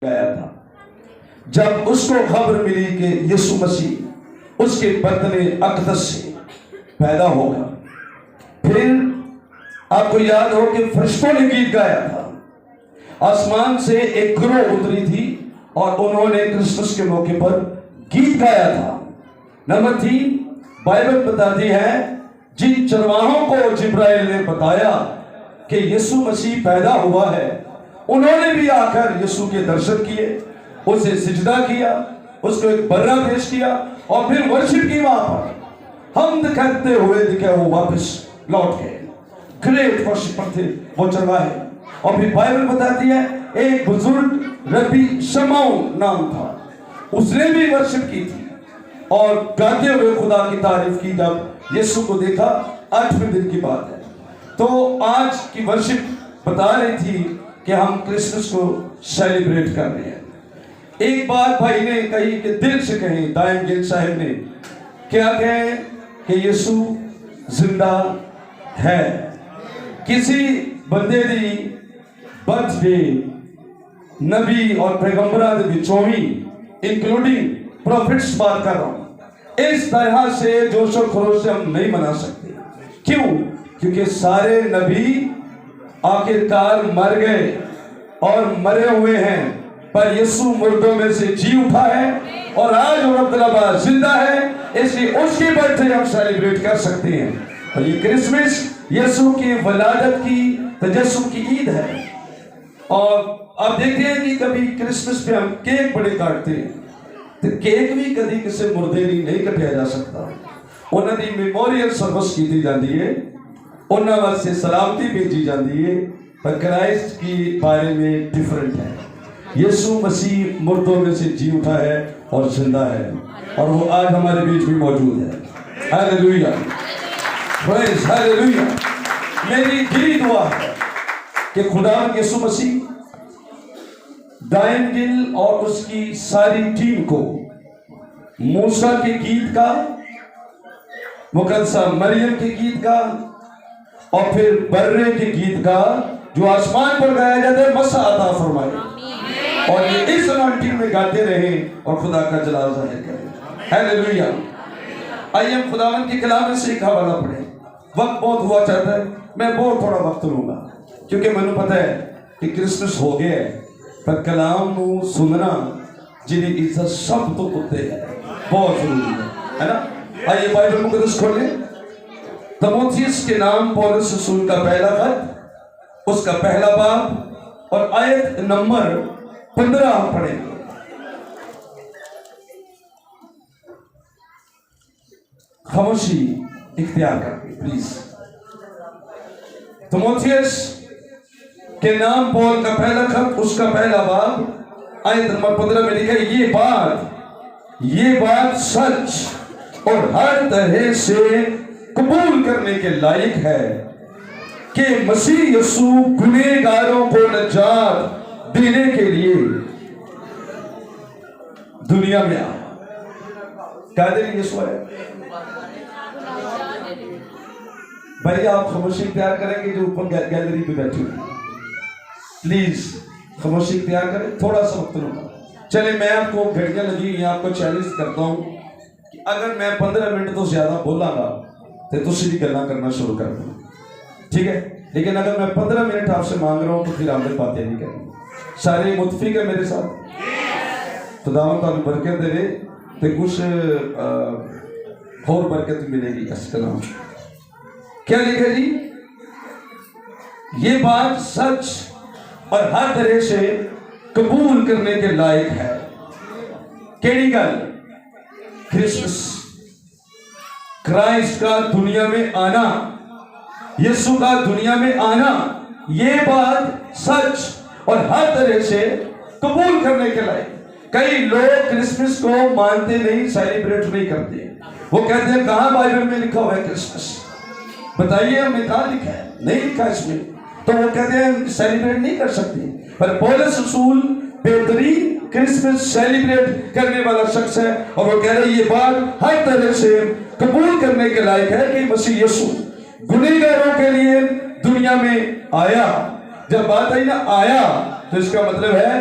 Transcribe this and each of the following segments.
گیا تھا جب اس کو خبر ملی کہ یسوع مسیح اس کے بدن اقدس سے پیدا ہوگا۔ پھر آپ کو یاد ہو کہ فرشتوں نے گیت گایا تھا، آسمان سے ایک گروہ اتری تھی اور انہوں نے کرسمس کے موقع پر گیت گایا تھا۔ نمبر 3، بائبل بتاتی ہے جن چرواہوں کو جبرائیل نے بتایا کہ یسوع مسیح پیدا ہوا ہے، انہوں نے بھی آ کر یسوع کے درشن کیے، اسے سجدہ کیا، اس کو ایک برہ پیش کیا اور پھر ورشپ کی وہاں پر حمد کرتے ہوئے دکھے وہ واپس لوٹ گئے۔ گریٹ ورشپر تھے وہ چرواہے۔ اور پھر بائبل بتاتی ہے ایک بزرگ ربی شمعون نام تھا، اس نے بھی ورشپ کی تھی اور گاتے ہوئے خدا کی تعریف کی جب یسوع کو دیکھا 8ویں دن کی بات ہے۔ تو آج کی ورشپ بتا رہی تھی کہ ہم کرسمس کو سیلیبریٹ کر رہے ہیں۔ ایک بات بھائی نے کہی کہ دل سے کہیں، دائم گل صاحب نے کیا کہیں کہ یسوع زندہ ہے۔ کسی بندے دی برتھ ڈے نبی اور پیغمبرہ دے بچومی انکلوڈنگ پروفٹس بات کر رہا ہوں، اس طرح سے جوش و خروش سے ہم نہیں منا سکتے۔ کیوں؟ کیونکہ سارے نبی آخرکار مر گئے اور مرے ہوئے ہیں، پر یسوع مردوں میں سے جی اٹھا ہے اور آج وہ رب العباد زندہ ہے، اس لیے اس کی برتھ ڈے ہم سیلیبریٹ کر سکتے ہیں۔ اور یہ کرسمس یسوع کی ولادت کی تجسم کی عید ہے۔ اور آپ دیکھتے ہیں کہ کبھی کرسمس پہ ہم کیک بڑے کاٹتے ہیں، تو کیک بھی کدی کسی مردے نہیں کٹیا جا سکتا۔ انہوں نے میموریل سروس کی جاتی ہے، انہوں واسطے سلامتی بھیجی جاتی ہے، پر کرائسٹ کی بارے میں ڈیفرنٹ ہے۔ یسوع مسیح مردوں میں سے جی اٹھا ہے اور زندہ ہے، اور وہ آج ہمارے بیچ میں موجود ہے۔ ہیلیلویا، پریز ہیلیلویا۔ میری دلی دعا ہے کہ خدا یسوع مسیح دائم گل اور اس کی ساری ٹیم کو موسیٰ کے گیت کا، مقدسہ مریم کے گیت کا اور پھر برے کے گیت کا جو آسمان پر گایا جاتا ہے مسا عطا فرمائے، اور یہ اس انوائنٹنگ میں گاتے رہیں اور خدا کا جلال ظاہر کریں۔ ہیلیلویا۔ آئیے ہم خداوند کے کلام میں سے ایک حوالہ پڑھیں۔ وقت بہت ہوا چاہتا ہے، میں بہت تھوڑا وقت لوں گا کیونکہ میں نے پتہ ہے کہ کرسمس ہو گیا ہے، پر کلام نو سننا جنہیں عزت سب تو کتے ہیں بہت ضروری ہے نا۔ آئیے بائبل مقدس کھولیں، تموتھیوس کے نام پولس رسول کا پہلا خط، اس کا پہلا باب اور آیت نمبر 15 پڑھیں گے۔ خاموشی اختیار کریں پلیز۔ تموتھیوس کے نام پول کا پہلا خط، اس کا پہلا باب آیت نمبر 15 میں لکھا ہے یہ بات سچ اور ہر طرح سے قبول کرنے کے لائق ہے کہ مسیح یسوع گنہگاروں کو نجات دینے کے لیے دنیا میں آیا۔ قادر یسوع ہے۔ بھائی آپ خاموشی اختیار کریں گے جو اوپر گیلری پہ بیٹھے ہوئے، پلیز خاموشی اختیار کریں، تھوڑا سا وقت لوں گا۔ چلے میں آپ کو گھڑیاں لگی ہوئی آپ کو چیلنج کرتا ہوں کہ اگر میں 15 منٹ تو زیادہ بولاں گا تو تسی بھی گلاں کرنا شروع کر دوں، ٹھیک ہے؟ لیکن اگر میں 15 منٹ آپ سے مانگ رہا ہوں تو پھر آپ نے باتیں نہیں کرنی۔ سارے متفق ہیں میرے ساتھ؟ خداوند تعالیٰ برکت دے تو کچھ اور برکت ملے گی۔ اس کلام کیا لکھا جی؟ یہ بات سچ اور ہر طرح سے قبول کرنے کے لائق ہے۔ کیڑی گل؟ کرسمس، کرائسٹ کا دنیا میں آنا، یسوع کا دنیا میں آنا، یہ بات سچ اور ہر طرح سے قبول کرنے کے لائق۔ کئی لوگ کرسمس کو مانتے نہیں، سیلیبریٹ نہیں کرتے، وہ کہتے ہیں کہاں بائبل میں لکھا ہوا ہے کرسمس؟ بتائیے ہمیں کہاں لکھا ہے؟ نہیں لکھا اس میں، تو وہ کہتے ہیں سیلیبریٹ نہیں کر سکتے۔ پر پولس رسول بہترین کرسمس سیلیبریٹ کرنے والا شخص ہے، اور وہ کہہ رہے ہیں یہ بات ہر طرح سے قبول کرنے کے لائق ہے کہ مسیح یسوع گنہگاروں کے لیے دنیا میں آیا۔ جب بات آئی نا آیا تو اس کا مطلب ہے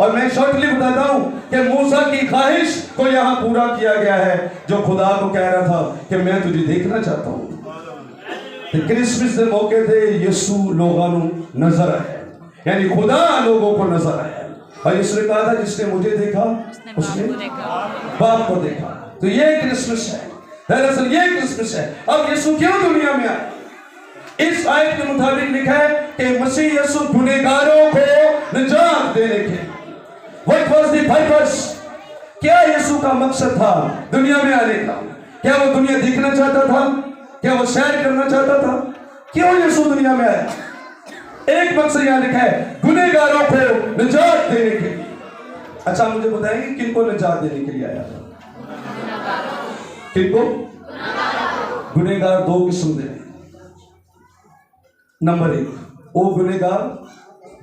اور میں شارٹلی بتاتا ہوں کہ موسیٰ کی خواہش کو یہاں پورا کیا گیا ہے، جو خدا کو کہہ رہا تھا کہ میں تجھے دیکھنا چاہتا ہوں۔ کرسمس کے موقع تے یسو لوگوں نظر آئے، یعنی خدا لوگوں کو نظر آیا، اور اس نے کہا تھا جس نے مجھے دیکھا اس نے باپ کو دیکھا۔ تو یہ کرسمس ہے، دراصل یہ کرسمس ہے۔ اب یسو کیوں دنیا میں آئے؟ اس آیت کے مطابق لکھا ہے کہ مسیح یسوع گنہگاروں کو نجات دینے کے۔ What was the purpose؟ کیا یسوع کا مقصد تھا دنیا میں آنے کا؟ کیا وہ دنیا دیکھنا چاہتا تھا؟ کیا وہ سیر کرنا چاہتا تھا؟ کیوں یسوع دنیا میں آیا؟ ایک مقصد یہاں لکھا ہے، گنہگاروں کو نجات دینے کے لیے۔ اچھا مجھے بتائیں گے کن کو نجات دینے کے لیے آیا تھا؟ کن کو؟ گنہگار دو قسم دے۔ نمبر ایک، وہ گنہگار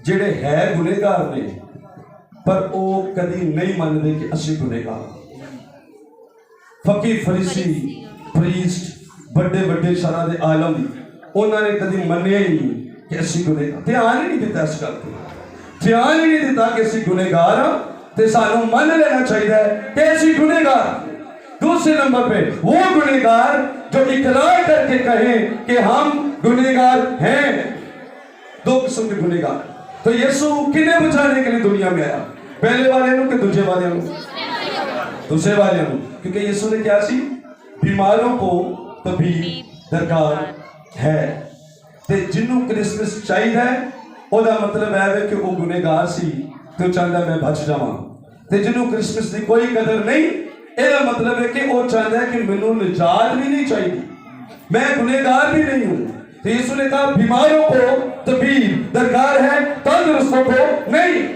جڑے ہے گنہگار نے پر وہ کدی نہیں مانتے کہ اسی گنہگار۔ فقی فریسی پریسٹ بڑے بڑے شرح دے عالم انہوں نے کدی منیا ہی نہیں کہ اسی گنہگار، دھیان ہی نہیں دیتا اس گل پہ، دھیان ہی نہیں دیتا کہ اسی گنہگار ہاں تے سانوں من لینا چاہیے کہ اسی گنہگار۔ دوسرے نمبر پہ وہ گنہگار جو اقرار کر کے کہیں کہ ہم گنہگار ہیں۔ دو قسم کے گنہگار۔ تو یسوع کنہیں بچانے کے لیے دنیا میں آیا؟ پہلے والے نوں کہ دوسرے والے نوں؟ دوسرے والے نوں، کیونکہ یسوع نے کیا سی؟ بیماروں کو طبیب درکار ہے۔ تے جنوں کرسمس چاہیے او دا مطلب ہے کہ وہ گنہگار سی تو چاہتا میں بچ جاواں، تے جنوں کرسمس دی کوئی قدر نہیں، اے دا مطلب ہے کہ وہ چاہتا ہے کہ مینوں نجات بھی نہیں چاہیے، میں گنہگار بھی نہیں ہوں۔ تو یسوع نے کہا بیماروں کو طبیب درکار ہے، تندرستوں کو نہیں،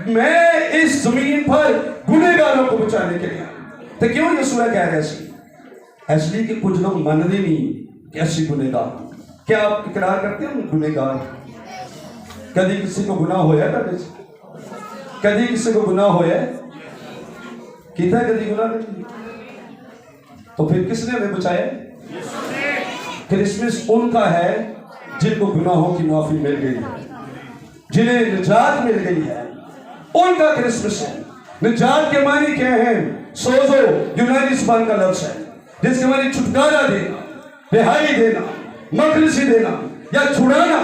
میں اس زمین پر گنہگاروں کو بچانے کے لیے۔ تو کیوں یسوع کہہ رہے سی؟ اس لیے کہ کچھ لوگ مانتے نہیں کہ اسی گنہگار۔ کیا آپ اقرار کرتے ہیں گنہگار؟ کدی کسی کو گناہ ہویا ہے؟ کدی کسی کو گناہ ہویا ہے؟ کیتا ہے کدی گناہ نہیں؟ تو پھر کس نے ہمیں بچایا؟ کرسمس ان کا ہے جن کو گناہوں کی معافی مل گئی ہے، جنہیں نجات مل گئی ہے، ان کا کرسمس ہے۔ نجات کے معنی کیا ہے؟ سوزو یونانی زبان کا لفظ ہے جس کے معنی چھٹکارا دینا، رہائی دینا، مخلصی دینا یا چھڑانا۔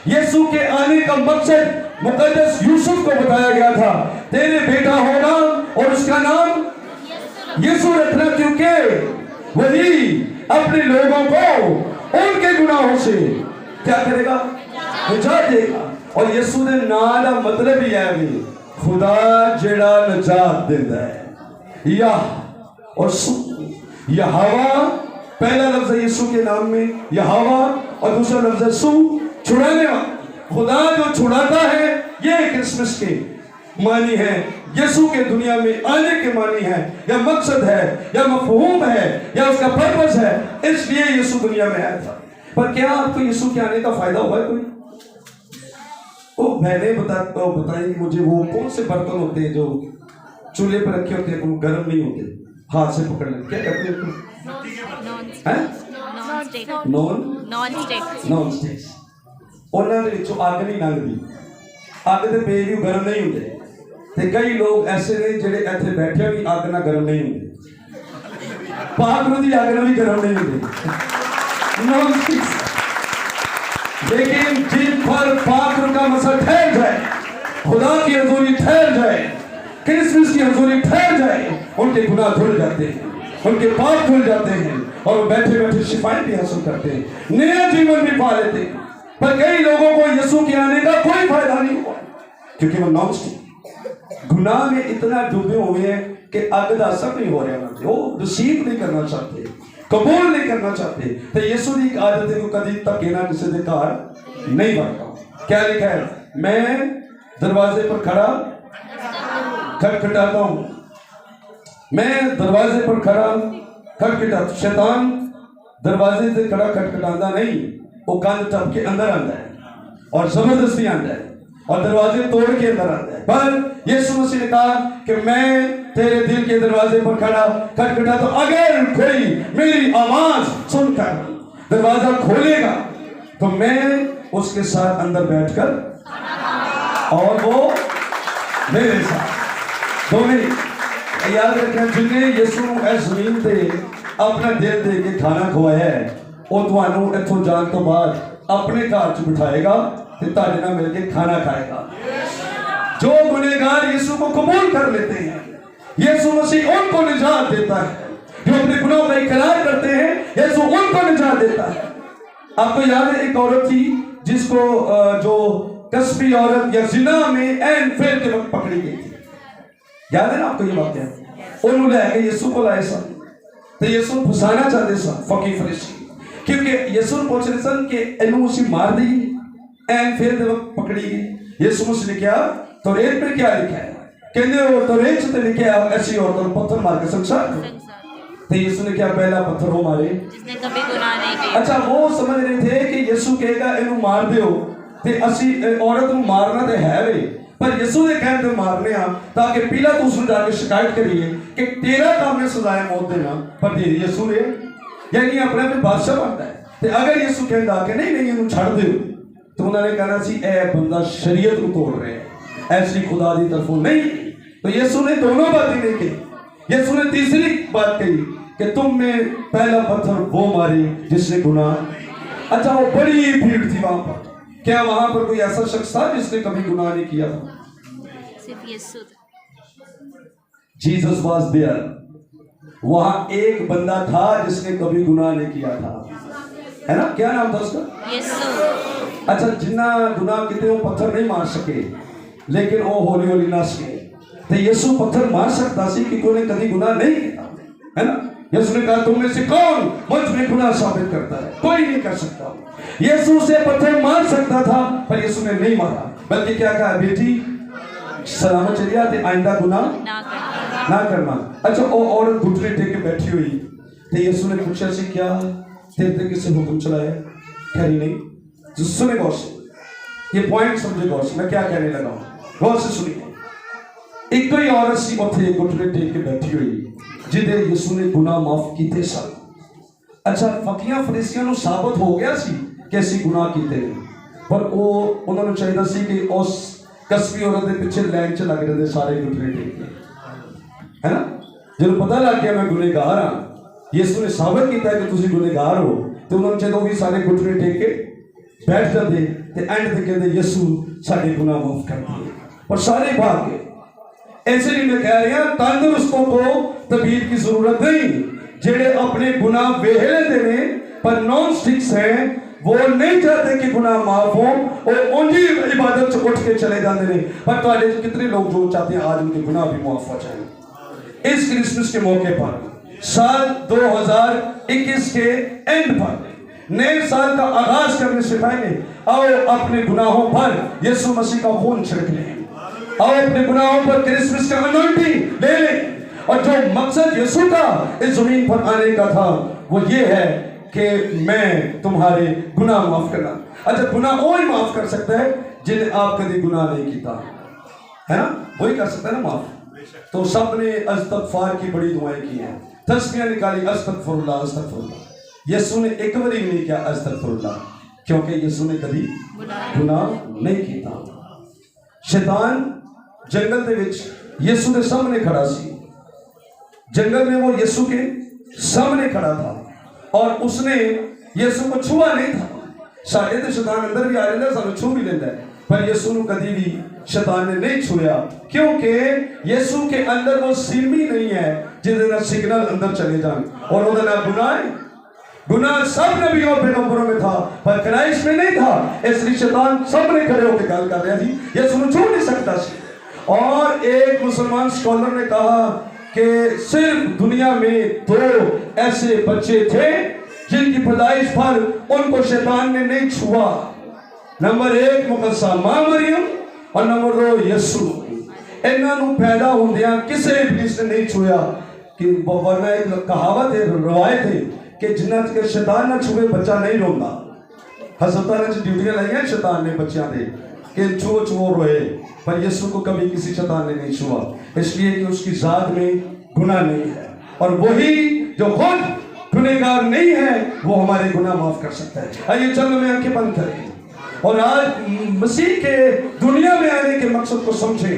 یسوع کے آنے کا مقصد مقدس یوسف کو بتایا گیا تھا، تیرے بیٹا ہوگا اور اس کا نام یسوع رکھنا، کیونکہ وہی اپنے لوگوں کو ان کے گناہوں سے کیا کرے گا؟ نجات دے گا۔ اور یسوع دے نام دا مطلب ہی ہے بھی خدا جڑا نجات دیندا ہے۔ یا اور سو، یہوہ پہلا لفظ ہے یسوع کے نام میں یہوہ، اور دوسرا لفظ ہے سو، چھڑانے والا۔ خدا جو چھڑاتا ہے، یہ کرسمس کے معنی ہے، یسوع کے دنیا میں آنے کے معنی ہے، یا مقصد ہے، یا مفہوم ہے، یا اس کا پرپس ہے۔ اس لیے یسوع دنیا میں آیا تھا۔ پر کیا آپ کو یسوع کے آنے کا فائدہ ہوا ہے کوئی؟ وہ بہنیں بتائیں گی مجھے وہ کون سے برتن ہوتے ہیں جو چولہے پر رکھے ہوتے ہیں وہ گرم نہیں ہوتے، ہاتھ سے پکڑ لیں، کیا کہتے ہیں؟ نان سٹکس۔ انہوں نے جو آگ نہیں لنگدی، آگ دے پے بھی گرم نہیں ہوتے، تے کئی لوگ ایسے نے جڑے ایتھے بیٹھے بھی آگ نہ گرم نہیں ہوتے، پاک نو دی آگ نہ بھی گرم نہیں ہوتے، نان سٹکس۔ لیکن جن پر پاک کا مسئلہ ٹھہر جائے، خدا کی حضوری ٹھہر جائے، کرسمس کی حضوری ٹھہر جائے، ان کے گناہ دھل جاتے ہیں، ان کے پاپ دھل جاتے ہیں، اور وہ بیٹھے بیٹھے شفائیں بھی حاصل کرتے ہیں، نیا جیون بھی پا لیتے ہیں۔ پر کئی لوگوں کو یسوع کے آنے کا کوئی فائدہ نہیں ہوا، کیونکہ وہ نان سٹک گناہ میں اتنا ڈوبے ہوئے ہیں کہ آگ دا اثر نہیں ہو رہا، وہ رسیو نہیں کرنا چاہتے، قبول نہیں کرنا چاہتے۔ تو یسوع کی عادت ہے کہ کدی تک نہ کسی دے گھر نہیں بڑھتا۔ کیا لکھا ہے؟ میں دروازے پر کھڑا کھٹکھٹاتا ہوں، میں دروازے پر کھڑا کھٹکھٹاتا۔ شیطان دروازے سے کھڑا کھٹکھٹاتا نہیں، وہ کاند ٹپ کے اندر آتا ہے اور زبردستی آتا ہے اور دروازے توڑ کے اندر آتا ہے۔ پر یسوع مسیح نے کہا کہ میں تیرے دل کے دروازے پر کھڑا کھٹکھٹاتا ہوں، اگر کوئی میری آواز سن کر دروازہ کھولے گا تو میں اس کے ساتھ اندر بیٹھ کر اور وہ میرے ساتھ دونوں یاد رکھنا جنہیں یسو اس زمین تے اپنا دل دے کے کھانا کھوایا ہے وہ تمہوں اتوں جان تو بعد اپنے گھر چ بٹھائے گا تے تہاڈے نال مل کے کھانا کھائے گا. جو گنہگار یسوع کو قبول کر لیتے ہیں یسوع مسیح ان کو نجات دیتا ہے. جو اپنے گناہوں کا اقرار کرتے ہیں یسوع ان کو نجات دیتا ہے. آپ کو یاد ہے ایک عورت تھی جس کو جو کسبی عورت یا زنا میں عین فعل کے وقت پکڑی گئی تھی. یاد ہے نا آپ کو یہ واقعہ؟ انہوں لے کے یسوع کو لائے سن تو یسوع پھنسانا چاہتے سن فقیر فرشتے کیونکہ یسوع پوچھ رہے سن کہ انہوں اسی مار دی عین فعل کے وقت پکڑی گئی. یسوع مسیح نے کیا توریت میں کیا لکھا ہے؟ کہندے وہ توریت سے لکھا ہے ایسی عورتوں کو پتھر مار کے سنسار کرو. تو یسوع نے کیا پہلا پتھر وہ مارے جس نے کبھی گناہ نہیں کیا. اچھا وہ سمجھ رہے تھے کہ یسوع کہے گا انہوں مار دیو تے اسی عورت کو مارنا تے ہے وے پر یسوع نے کہتے مارنے ہاں تاکہ پیلاطس نے جا کے شکایت کریے کہ تیرا کام نے سزائے موت دینا پر دے یسوع نے یعنی اپنے اپنے بادشاہ بنتا ہے. تے اگر یسوع کہندا کہ نہیں نہیں انہوں چھڑ دیو تو انہوں نے کہنا سی اے بندہ شریعت کو توڑ رہے ہیں ایسی خدا دی طرفوں نہیں. تو یسوع نے دونوں باتیں نہیں کی. یسوع نے تیسری بات کہی کہ تم میں پہلا پتھر وہ مارے جس نے گناہ. اچھا وہ بڑی بھیڑ تھی وہاں پر. کیا وہاں پر کوئی ایسا شخص تھا جس نے کبھی گناہ نہیں کیا تھا؟ صرف یسوع. Jesus was there. وہاں ایک بندہ تھا جس نے کبھی گناہ نہیں کیا تھا ہے نا. کیا نام تھا اس کا؟ یسوع. اچھا جنہ گناہ کیتے وہ پتھر نہیں مار سکے لیکن وہ ہولی ہولی نس گئے. تو یسوع پتھر مار سکتا سی کہ کوئی نے کبھی گناہ نہیں کیا ہے نا. یسوع نے کہا تم میں سے کون مجھ میں گناہ ثابت کرتا ہے؟ کوئی نہیں کر سکتا. یسوع سے پتھر مار سکتا تھا پر یسوع نے نہیں مارا بلکہ کیا کہا بیٹی سلامت چلی آتے آئندہ گناہ نہ کرنا. اچھا وہ عورت گھٹنے ٹیک کے بیٹھی ہوئی تو یسوع نے پوچھا سی کیا تیرے کسی حکم چلایا؟ کہی نہیں. سنے غور سے یہ پوائنٹ سمجھے غور سے میں کیا کہنے لگا ہوں غور سے سنیے. ایک کوئی عورت سی اتھے گھٹنے ٹیک کے بیٹھی ہوئی جدے یسوع نے گناہ معاف کیتے سن. اچھا فقیہ فریسیاں نو ثابت ہو گیا سی کہ اسی گناہ کیتے پر وہ انہوں نے چاہیے سی کہ اس کسبی عورت دے پیچھے لائن چ لگ رہے سارے گھٹنے ٹیک کے ہے نا. جب پتہ لگ گیا میں گنہگار ہاں یسوع نے ثابت کیتا ہے کہ تسی گنہگار ہو تو انہوں نے چاہیے وہ بھی سارے گھٹنے ٹیک کے بیٹھ جاتے تے اینڈ تے کہتے یسوع سارے گناہ معاف کر دیے اور سارے بھاگ گئے. ایسے لیے میں کہہ رہا ہوں تندرستوں کو طبیب کی ضرورت نہیں. جڑے اپنے گناہ ویہلے دینے پر نان سٹکس ہیں وہ نہیں چاہتے کہ گناہ معاف ہوں اور انہی عبادت سے اٹھ کے چلے جاتے ہیں. پر تو آج کتنے لوگ جو چاہتے ہیں آج ان کے گناہ بھی معاف ہو جائیں. اس کرسمس کے موقع پر سال 2021 کے اینڈ پر نئے سال کا آغاز کرنے سے پہلے آؤ اپنے گناہوں پر یسوع مسیح کا خون چھڑک لیں. آؤ اپنے گناہوں پر کرسمس کا انوائنٹنگ لے لیں. اور جو مقصد یسوع کا اس زمین پر آنے کا تھا وہ یہ ہے کہ میں تمہارے گناہ معاف کرنا. اچھا گناہ وہی معاف کر سکتا ہے جنہیں آپ کبھی گناہ نہیں کیتا ہے نا. وہی کر سکتا ہے نا معاف. تو سب نے استغفار کی بڑی دعائیں کی ہیں تسبیحیں نکالی استغفر اللہ استغفر اللہ. یسوع نے ایک بار نہیں کیا استغفر اللہ کیونکہ یسوع نے کبھی گناہ نہیں کیتا. شیطان جنگل دے وچ یسوع دے سامنے کھڑا سی. جنگل میں وہ یسوع کے سامنے کھڑا تھا اور اس نے یسوع کو چھوا نہیں تھا. ساڈے تے شیطان اندر بھی آ رہا ہے سانو چھو بھی لیندا ہے پر یسوع نو کبھی بھی شیطان نے نہیں چھویا کیونکہ یسوع کے اندر وہ سیمی نہیں ہے جس دے سگنل اندر چلے جان اور وہ نہ گناہ سب نبیوں اور پیغمبروں میں تھا پر کرائسٹ میں نہیں تھا. اس لیے شیطان سب نے کھڑے ہو کے گل کر رہا تھی یسوع نو چھو نہیں سکتا سی. اور ایک مسلمان سکولر نے کہا کہ صرف دنیا میں 2 ایسے بچے تھے جن کی پیدائش پر ان کو شیطان نے نہیں چھوا. نمبر 1 مقدسہ ماں مریم اور نمبر 2 یسوع. انہاں نو پیدا ہوندیاں کسے ابلیس نے نہیں چھویا کہ ورنہ ایک کہاوت ہے روایت ہے کہ جنہ تک شیطان نہ چھوے بچہ نہیں روندا. حضرت نے ڈیوٹیاں لائیں شیطان نے بچیاں دے کہ چھو روئے پر یسوع کو کبھی کسی شیطان نے نہیں چھوا اس لیے کہ اس کی ذات میں گناہ نہیں ہے اور وہی جو خود گنہگار نہیں ہے وہ ہمارے گناہ معاف کر سکتا ہے. آئیے چلو میں آنکھیں بند کریں اور آج مسیح کے دنیا میں آنے کے مقصد کو سمجھیں.